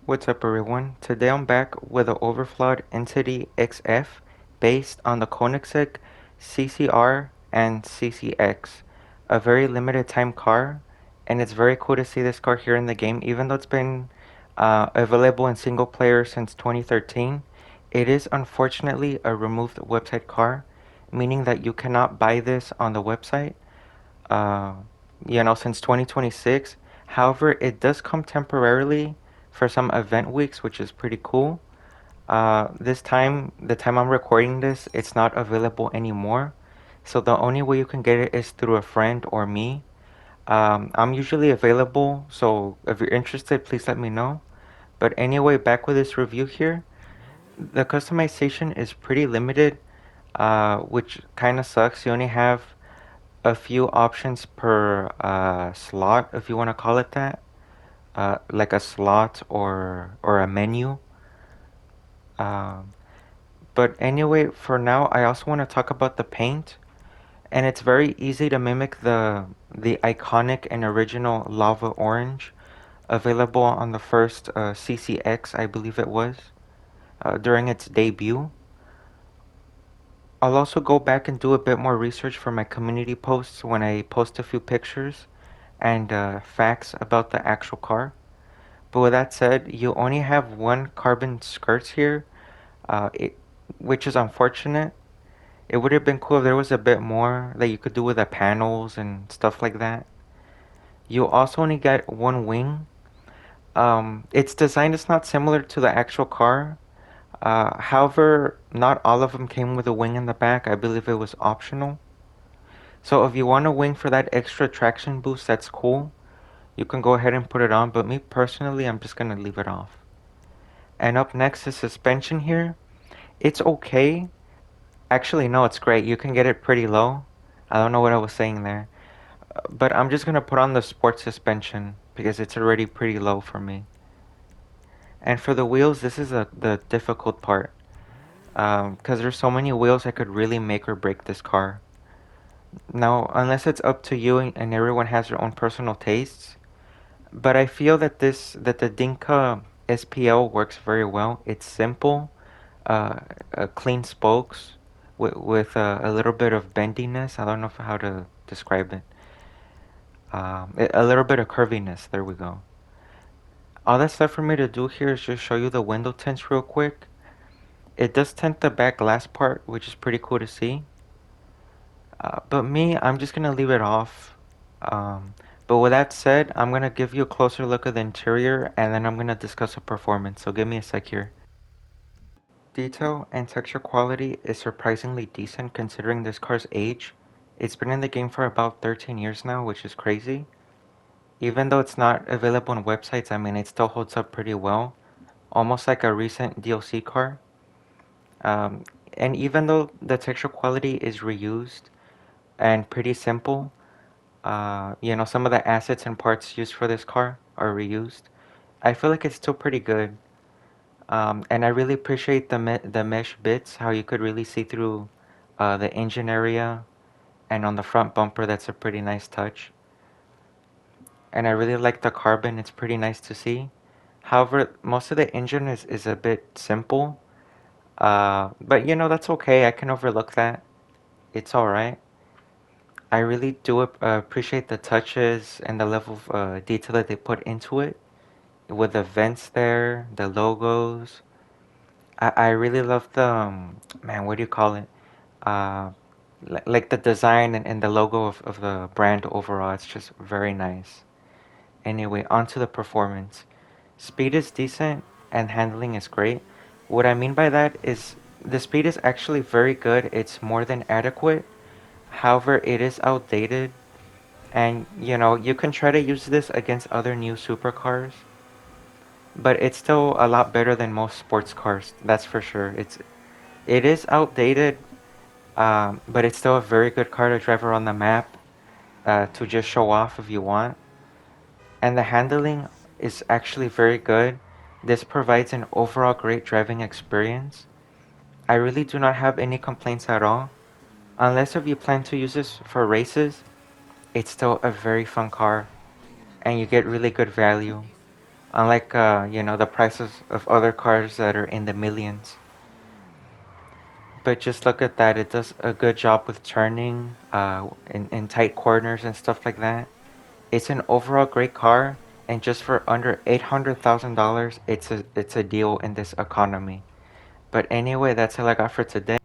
What's up everyone? Today I'm back with the Overflod Entity XF based on the Koenigsegg CCR and CCX. A very limited time car, and it's very cool to see this car here in the game. Even though it's been available in single player since 2013, it is unfortunately a removed website car, meaning that you cannot buy this on the website. uh, since 2026. However, it does come temporarily for some event weeks, which is pretty cool. This time, the time I'm recording this, it's not available anymore. So the only way you can get it is through a friend or me. I'm usually available, so if you're interested, please let me know. But anyway, back with this review here. The customization is pretty limited, which kind of sucks. You only have a few options per slot, if you want to call it that, like a slot or a menu. Um, but anyway, for now, I also want to talk about the paint, and it's very easy to mimic the iconic and original lava orange available on the first CCX, I believe it was, during its debut. I'll also go back and do a bit more research for my community posts when I post a few pictures and facts about the actual car. But with that said, you only have one carbon skirts here, uh, it, which is unfortunate. It would have been cool if there was a bit more that you could do with the panels and stuff like that. You also only get one wing. Its design is not similar to the actual car. However, not all of them came with a wing in the back. I believe it was optional. So if you want a wing for that extra traction boost, that's cool. You can go ahead and put it on, but me personally, I'm just gonna leave it off. And up next is suspension here. It's okay. Actually, no, it's great. You can get it pretty low. I don't know what I was saying there. But I'm just gonna put on the sport suspension because it's already pretty low for me. And for the wheels, this is the difficult part. Because there's so many wheels that could really make or break this car. Now, unless it's up to you and everyone has their own personal tastes, but I feel that the Dinka SPL works very well. It's simple, uh, clean spokes with a little bit of bendiness. I don't know how to describe it. A little bit of curviness. There we go. All that's left for me to do here is just show you the window tints real quick. It does tint the back glass part, which is pretty cool to see. But me, I'm just gonna leave it off. But with that said, I'm gonna give you a closer look at the interior and then I'm gonna discuss the performance. So give me a sec here. Detail and texture quality is surprisingly decent considering this car's age. It's been in the game for about 13 years now, which is crazy. Even though it's not available on websites, I mean, it still holds up pretty well. Almost like a recent DLC car. Um, and even though the texture quality is reused and pretty simple, some of the assets and parts used for this car are reused. I feel like it's still pretty good. And I really appreciate the mesh bits, how you could really see through the engine area, and on the front bumper, that's a pretty nice touch. And I really like the carbon, it's pretty nice to see. However, most of the engine is a bit simple, but that's okay, I can overlook that. It's alright. I really do appreciate the touches and the level of detail that they put into it with the vents there, the logos. I really love the, man, what do you call it? Uh, like the design and the logo of the brand overall. It's just very nice. Anyway, on to the performance. Speed is decent and handling is great. What I mean by that is the speed is actually very good. It's more than adequate. However, it is outdated. And you can try to use this against other new supercars, but it's still a lot better than most sports cars. That's for sure. It is outdated, but it's still a very good car to drive around the map, to just show off if you want. And the handling is actually very good. This provides an overall great driving experience. I really do not have any complaints at all. Unless if you plan to use this for races, it's still a very fun car and you get really good value. Unlike the prices of other cars that are in the millions. But just look at that. It does a good job with turning in tight corners and stuff like that. It's an overall great car, and just for under $800,000, it's a deal in this economy. But anyway, that's all I got for today.